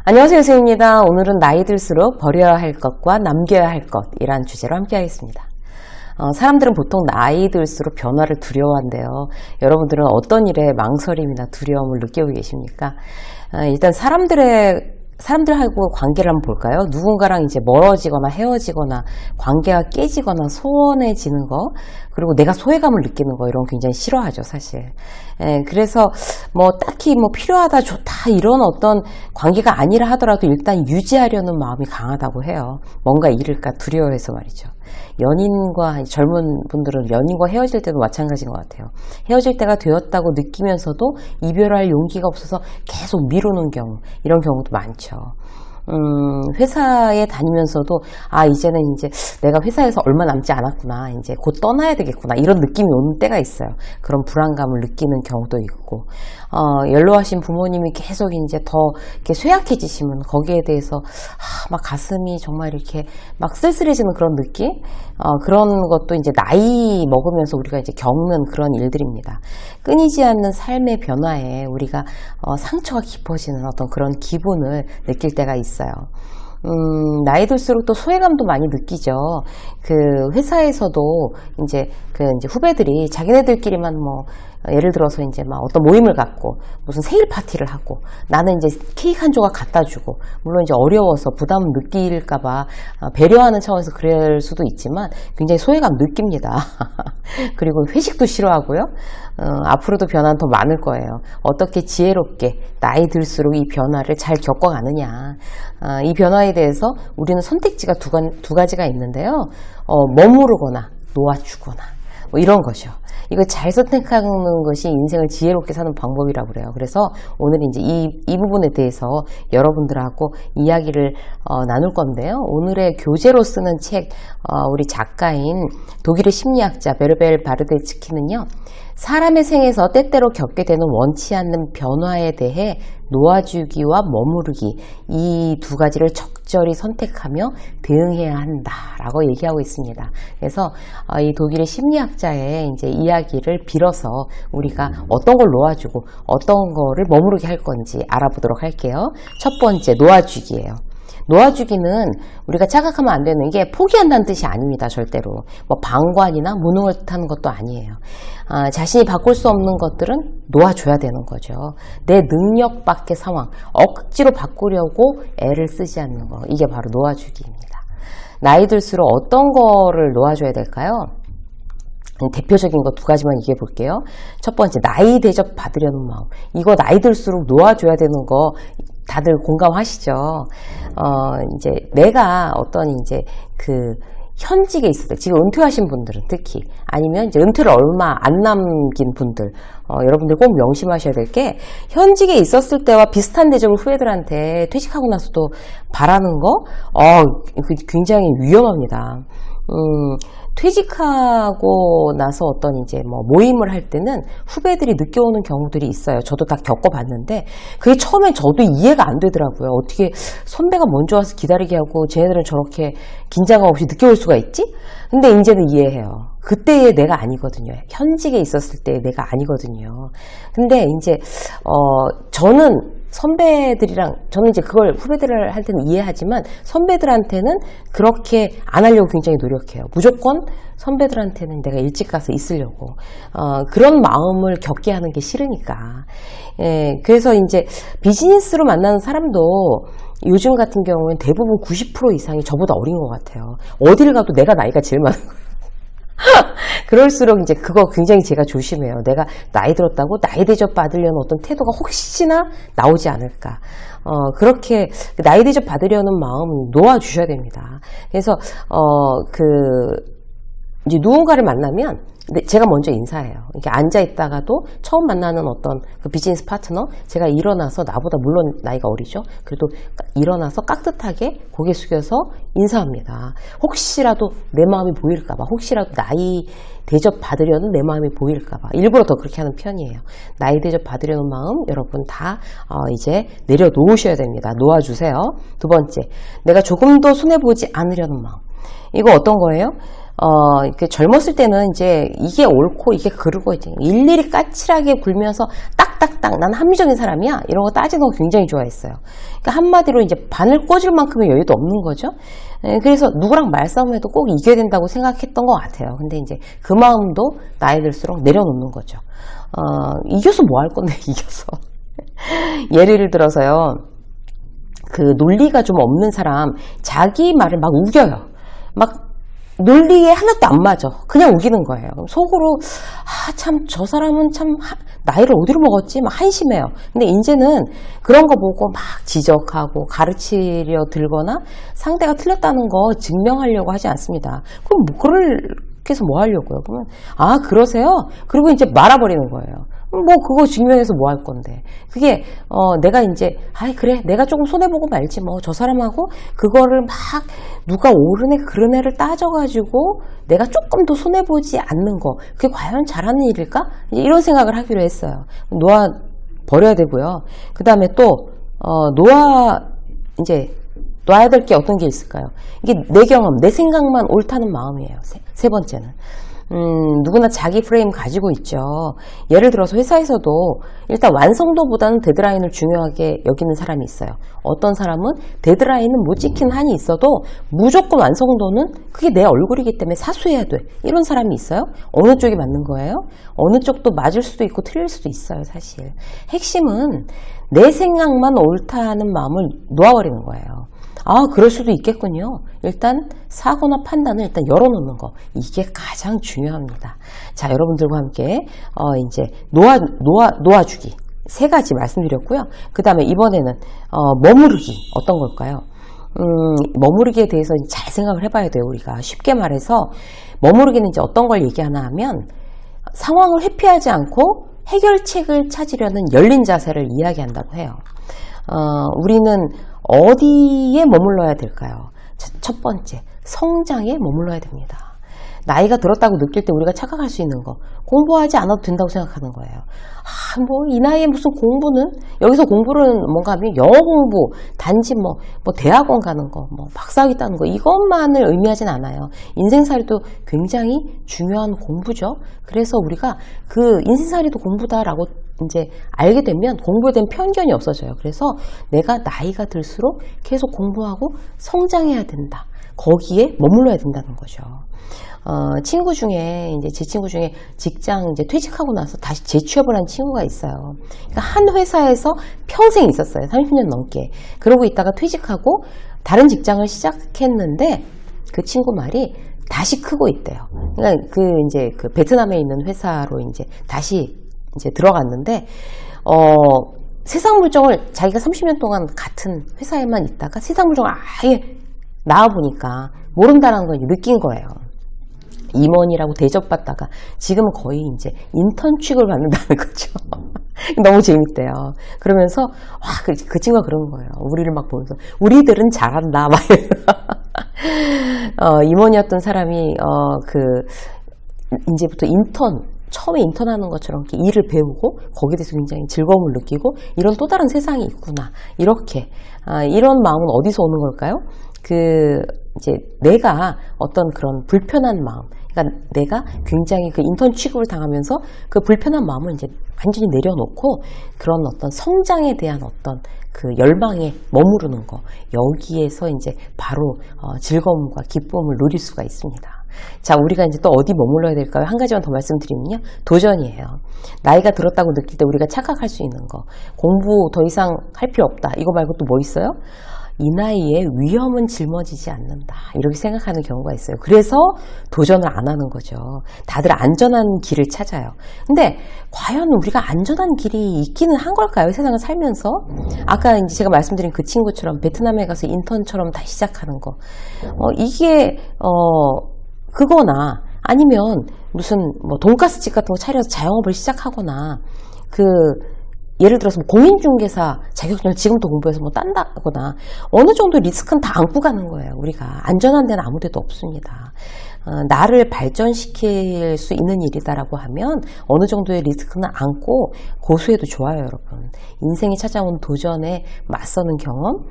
안녕하세요, 유세입니다. 오늘은 나이 들수록 버려야 할 것과 남겨야 할 것이란 주제로 함께 하겠습니다. 사람들은 보통 나이 들수록 변화를 두려워한대요. 여러분들은 어떤 일에 망설임이나 두려움을 느끼고 계십니까? 일단 사람들하고 관계를 한번 볼까요? 누군가랑 이제 멀어지거나 헤어지거나 관계가 깨지거나 소원해지는 거, 그리고 내가 소외감을 느끼는 거, 이런 거 굉장히 싫어하죠, 사실. 그래서 뭐 딱히 뭐 필요하다, 좋다, 이런 어떤 관계가 아니라 하더라도 일단 유지하려는 마음이 강하다고 해요. 뭔가 잃을까 두려워해서 말이죠. 연인과, 젊은 분들은 연인과 헤어질 때도 마찬가지인 것 같아요. 헤어질 때가 되었다고 느끼면서도 이별할 용기가 없어서 계속 미루는 경우, 이런 경우도 많죠. 회사에 다니면서도 이제는 이제 내가 회사에서 얼마 남지 않았구나, 이제 곧 떠나야 되겠구나, 이런 느낌이 오는 때가 있어요. 그런 불안감을 느끼는 경우도 있고, 연로하신 부모님이 계속 이제 더 이렇게 쇠약해지시면 거기에 대해서 막 가슴이 정말 이렇게 막 쓸쓸해지는 그런 느낌, 그런 것도 이제 나이 먹으면서 우리가 이제 겪는 그런 일들입니다. 끊이지 않는 삶의 변화에 우리가 상처가 깊어지는 어떤 그런 기분을 느낄 때가 있어요. 나이 들수록 또 소외감도 많이 느끼죠. 그 회사에서도 이제 후배들이 자기네들끼리만 뭐 예를 들어서 이제 막 어떤 모임을 갖고 무슨 생일 파티를 하고 나는 이제 케이크 한 조각 갖다 주고, 물론 이제 어려워서 부담 느낄까봐 배려하는 차원에서 그럴 수도 있지만 굉장히 소외감 느낍니다. 그리고 회식도 싫어하고요. 앞으로도 변화는 더 많을 거예요. 어떻게 지혜롭게 나이 들수록 이 변화를 잘 겪어가느냐. 이 변화에 대해서 우리는 선택지가 두 가지가 있는데요. 머무르거나 놓아주거나 뭐 이런 거죠. 이거 잘 선택하는 것이 인생을 지혜롭게 사는 방법이라고 그래요. 그래서 오늘 이제 이 부분에 대해서 여러분들하고 이야기를 나눌 건데요. 오늘의 교재로 쓰는 책, 우리 작가인 독일의 심리학자 베르벨 바르데츠키는요, 사람의 생에서 때때로 겪게 되는 원치 않는 변화에 대해 놓아주기와 머무르기, 이 두 가지를 적절히 선택하며 대응해야 한다라고 얘기하고 있습니다. 그래서 이 독일의 심리학자의 이제 이야기를 빌어서 우리가 어떤 걸 놓아주고 어떤 거를 머무르게 할 건지 알아보도록 할게요. 첫 번째, 놓아주기예요. 놓아주기는 우리가 착각하면 안 되는 게 포기한다는 뜻이 아닙니다. 절대로. 뭐 방관이나 무능을 뜻하는 것도 아니에요. 자신이 바꿀 수 없는 것들은 놓아줘야 되는 거죠. 내 능력 밖의 상황, 억지로 바꾸려고 애를 쓰지 않는 거, 이게 바로 놓아주기입니다. 나이 들수록 어떤 거를 놓아줘야 될까요? 대표적인 거 두 가지만 얘기해 볼게요. 첫 번째, 나이 대접 받으려는 마음. 이거 나이 들수록 놓아줘야 되는 거 다들 공감하시죠? 이제 내가 어떤 이제 현직에 있을 때, 지금 은퇴하신 분들은 특히, 아니면 이제 은퇴를 얼마 안 남긴 분들, 여러분들 꼭 명심하셔야 될 게, 현직에 있었을 때와 비슷한 대접을 후배들한테 퇴직하고 나서도 바라는 거, 굉장히 위험합니다. 퇴직하고 나서 어떤 이제 뭐 모임을 할 때는 후배들이 늦게 오는 경우들이 있어요. 저도 다 겪어봤는데 그게 처음엔 저도 이해가 안 되더라고요. 어떻게 선배가 먼저 와서 기다리게 하고 쟤네들은 저렇게 긴장감 없이 늦게 올 수가 있지? 근데 이제는 이해해요. 그때의 내가 아니거든요. 현직에 있었을 때의 내가 아니거든요. 근데 이제 저는 이제 그걸 후배들을 할 때는 이해하지만 선배들한테는 그렇게 안 하려고 굉장히 노력해요. 무조건 선배들한테는 내가 일찍 가서 있으려고. 그런 마음을 겪게 하는 게 싫으니까. 그래서 이제 비즈니스로 만나는 사람도 요즘 같은 경우는 대부분 90% 이상이 저보다 어린 것 같아요. 어딜 가도 내가 나이가 제일 많은 거예요. 그럴수록 이제 그거 굉장히 제가 조심해요. 내가 나이 들었다고 나이 대접 받으려는 어떤 태도가 혹시나 나오지 않을까. 그렇게 나이 대접 받으려는 마음 놓아주셔야 됩니다. 그래서 이제 누군가를 만나면 제가 먼저 인사해요. 이렇게 앉아 있다가도 처음 만나는 어떤 그 비즈니스 파트너, 제가 일어나서, 나보다 물론 나이가 어리죠. 그래도 일어나서 깍듯하게 고개 숙여서 인사합니다. 혹시라도 내 마음이 보일까봐, 혹시라도 나이 대접 받으려는 내 마음이 보일까봐 일부러 더 그렇게 하는 편이에요. 나이 대접 받으려는 마음 여러분 다 이제 내려놓으셔야 됩니다. 놓아주세요. 두 번째, 내가 조금 더 손해보지 않으려는 마음. 이거 어떤 거예요? 젊었을 때는 이제 이게 옳고 이게 그르고 이제 일일이 까칠하게 굴면서 딱딱 딱딱딱 난 합리적인 사람이야 이런 거 따지는 거 굉장히 좋아했어요. 그러니까 한마디로 이제 바늘 꽂을 만큼의 여유도 없는 거죠. 그래서 누구랑 말싸움해도 꼭 이겨야 된다고 생각했던 것 같아요. 근데 이제 그 마음도 나이 들수록 내려놓는 거죠. 이겨서 뭐 할 건데 이겨서. 예를 들어서요. 그 논리가 좀 없는 사람 자기 말을 막 우겨요. 막 논리에 하나도 안 맞아. 그냥 우기는 거예요. 속으로 참 저 사람은 참 나이를 어디로 먹었지? 막 한심해요. 근데 이제는 그런 거 보고 막 지적하고 가르치려 들거나 상대가 틀렸다는 거 증명하려고 하지 않습니다. 그럼 뭐 그렇게 해서 뭐 하려고요? 그러면 그러세요? 그리고 이제 말아버리는 거예요. 뭐 그거 증명해서 뭐 할 건데. 그게 내가 이제 그래 내가 조금 손해보고 말지 뭐 저 사람하고 그거를 막 누가 옳은 애 그른 애를 따져가지고 내가 조금 더 손해보지 않는 거 그게 과연 잘하는 일일까? 이런 생각을 하기로 했어요. 놓아 버려야 되고요. 그 다음에 또 놔야 될 게 어떤 게 있을까요? 이게 내 경험, 내 생각만 옳다는 마음이에요. 세 번째는. 누구나 자기 프레임 가지고 있죠. 예를 들어서 회사에서도 일단 완성도보다는 데드라인을 중요하게 여기는 사람이 있어요. 어떤 사람은 데드라인은 못 지킨 한이 있어도 무조건 완성도는 그게 내 얼굴이기 때문에 사수해야 돼. 이런 사람이 있어요. 어느 쪽이 맞는 거예요? 어느 쪽도 맞을 수도 있고 틀릴 수도 있어요, 사실. 핵심은 내 생각만 옳다는 마음을 놓아버리는 거예요. 그럴 수도 있겠군요. 일단 사고나 판단을 일단 열어놓는 거 이게 가장 중요합니다. 자, 여러분들과 함께 이제 놓아주기 세 가지 말씀드렸고요. 그 다음에 이번에는 머무르기 어떤 걸까요? 머무르기에 대해서 잘 생각을 해봐야 돼요. 우리가 쉽게 말해서 머무르기는 이제 어떤 걸 얘기하나 하면 상황을 회피하지 않고 해결책을 찾으려는 열린 자세를 이야기한다고 해요. 우리는 어디에 머물러야 될까요? 첫 번째, 성장에 머물러야 됩니다. 나이가 들었다고 느낄 때 우리가 착각할 수 있는 거, 공부하지 않아도 된다고 생각하는 거예요. 뭐 이 나이에 무슨 공부는? 여기서 공부는 뭔가 하면 영어 공부, 단지 뭐 대학원 가는 거, 뭐 박사학위 따는 거 이것만을 의미하진 않아요. 인생살이도 굉장히 중요한 공부죠. 그래서 우리가 그 인생살이도 공부다라고 이제 알게 되면 공부에 대한 편견이 없어져요. 그래서 내가 나이가 들수록 계속 공부하고 성장해야 된다. 거기에 머물러야 된다는 거죠. 친구 중에 이제 제 친구 중에 직장 이제 퇴직하고 나서 다시 재취업을 한 친구가 있어요. 그러니까 한 회사에서 평생 있었어요. 30년 넘게. 그러고 있다가 퇴직하고 다른 직장을 시작했는데 그 친구 말이 다시 크고 있대요. 그러니까 그 베트남에 있는 회사로 이제 다시 이제 들어갔는데 세상 물정을 자기가 30년 동안 같은 회사에만 있다가 세상 물정을 아예 나와보니까 모른다는 걸 느낀 거예요. 임원이라고 대접받다가 지금은 거의 이제 인턴 취급을 받는다는 거죠. 너무 재밌대요. 그러면서 그 친구가 그런 거예요. 우리를 막 보면서 우리들은 잘한다 막 임원이었던 사람이 이제부터 처음에 인턴하는 것처럼 이렇게 일을 배우고 거기에 대해서 굉장히 즐거움을 느끼고 이런 또 다른 세상이 있구나. 이렇게 이런 마음은 어디서 오는 걸까요? 이제 내가 어떤 그런 불편한 마음, 그러니까 내가 굉장히 그 인턴 취급을 당하면서 그 불편한 마음을 이제 완전히 내려놓고 그런 어떤 성장에 대한 어떤 그 열망에 머무르는 거, 여기에서 이제 바로 즐거움과 기쁨을 누릴 수가 있습니다. 자, 우리가 이제 또 어디 머물러야 될까요? 한 가지만 더 말씀드리면요. 도전이에요. 나이가 들었다고 느낄 때 우리가 착각할 수 있는 거. 공부 더 이상 할 필요 없다. 이거 말고 또 뭐 있어요? 이 나이에 위험은 짊어지지 않는다. 이렇게 생각하는 경우가 있어요. 그래서 도전을 안 하는 거죠. 다들 안전한 길을 찾아요. 근데 과연 우리가 안전한 길이 있기는 한 걸까요? 세상을 살면서? 아까 이제 제가 말씀드린 그 친구처럼 베트남에 가서 인턴처럼 다시 시작하는 거. 이게 그거나 아니면 무슨 뭐 돈가스집 같은 거 차려서 자영업을 시작하거나 예를 들어서 뭐 공인중개사 자격증을 지금부터 공부해서 뭐 딴다거나 어느 정도 리스크는 다 안고 가는 거예요. 우리가 안전한 데는 아무 데도 없습니다. 나를 발전시킬 수 있는 일이다라고 하면 어느 정도의 리스크는 안고 고수해도 좋아요, 여러분. 인생이 찾아온 도전에 맞서는 경험,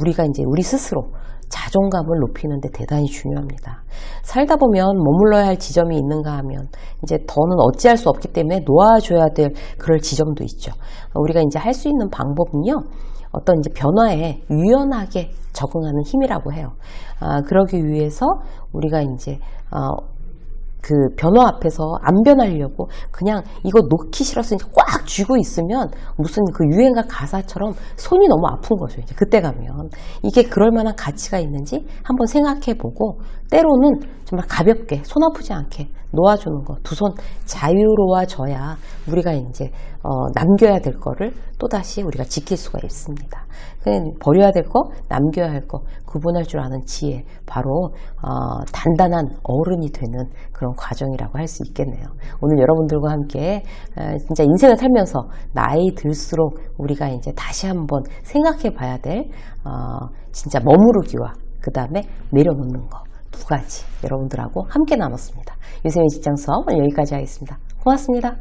우리가 이제 우리 스스로 자존감을 높이는 데 대단히 중요합니다. 살다 보면 머물러야 할 지점이 있는가 하면 이제 더는 어찌할 수 없기 때문에 놓아줘야 될 그럴 지점도 있죠. 우리가 이제 할 수 있는 방법은요. 어떤 이제 변화에 유연하게 적응하는 힘이라고 해요. 그러기 위해서 우리가 이제 그 변화 앞에서 안 변하려고 그냥 이거 놓기 싫어서 이제 꽉 쥐고 있으면 무슨 그 유행가 가사처럼 손이 너무 아픈 거죠. 이제 그때 가면 이게 그럴 만한 가치가 있는지 한번 생각해보고 때로는 정말 가볍게 손 아프지 않게 놓아주는 거, 두 손 자유로워져야 우리가 이제 남겨야 될 거를 또다시 우리가 지킬 수가 있습니다. 그냥 버려야 될 거, 남겨야 할 거 구분할 줄 아는 지혜, 바로 단단한 어른이 되는 그런 과정이라고 할 수 있겠네요. 오늘 여러분들과 함께 진짜 인생을 살면서 나이 들수록 우리가 이제 다시 한번 생각해 봐야 될 진짜 머무르기와 그 다음에 내려놓는 거 두 가지 여러분들하고 함께 나눴습니다. 유쌤의 직장 수업 오늘 여기까지 하겠습니다. 고맙습니다.